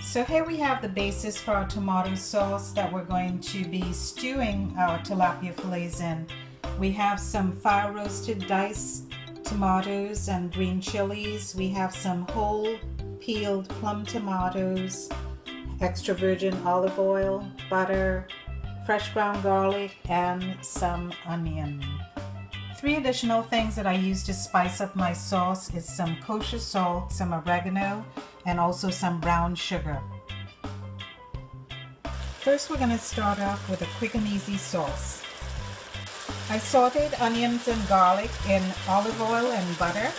So here we have the basis for our tomato sauce that we're going to be stewing our tilapia fillets in. We have some fire roasted diced tomatoes and green chilies. We have some whole peeled plum tomatoes, extra virgin olive oil, butter, fresh ground garlic, and some onion. 3 additional things that I use to spice up my sauce is some kosher salt, some oregano, and also some brown sugar. First, we're going to start off with a quick and easy sauce. I sauteed onions and garlic in olive oil and butter,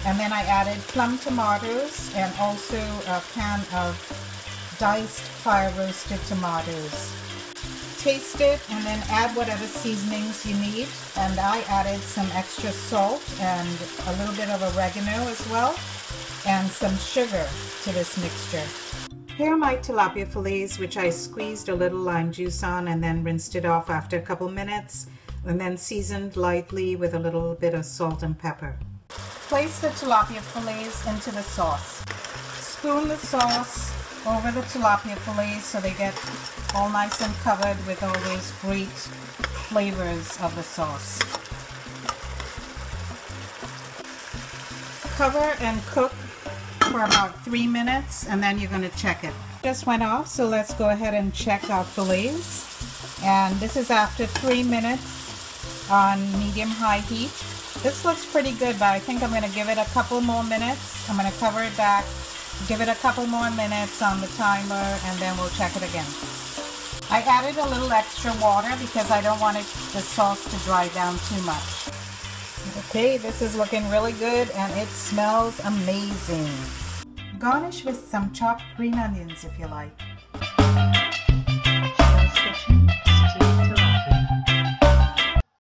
and then I added plum tomatoes and also a can of diced fire roasted tomatoes. Taste it and then add whatever seasonings you need, and I added some extra salt and a little bit of oregano as well, and some sugar to this mixture. Here are my tilapia fillets, which I squeezed a little lime juice on and then rinsed it off after a couple minutes, and then seasoned lightly with a little bit of salt and pepper. Place the tilapia fillets into the sauce. Spoon the sauce over the tilapia fillets so they get all nice and covered with all those great flavors of the sauce. Cover and cook for about 3 minutes, and then you're going to check it. Just went off, so let's go ahead and check our fillets. And this is after 3 minutes on medium-high heat. This looks pretty good, but I think I'm going to give it a couple more minutes. I'm going to cover it back, give it a couple more minutes on the timer, and then we'll check it again. I added a little extra water because I don't want the sauce to dry down too much. Okay, this is looking really good and it smells amazing. Garnish with some chopped green onions if you like.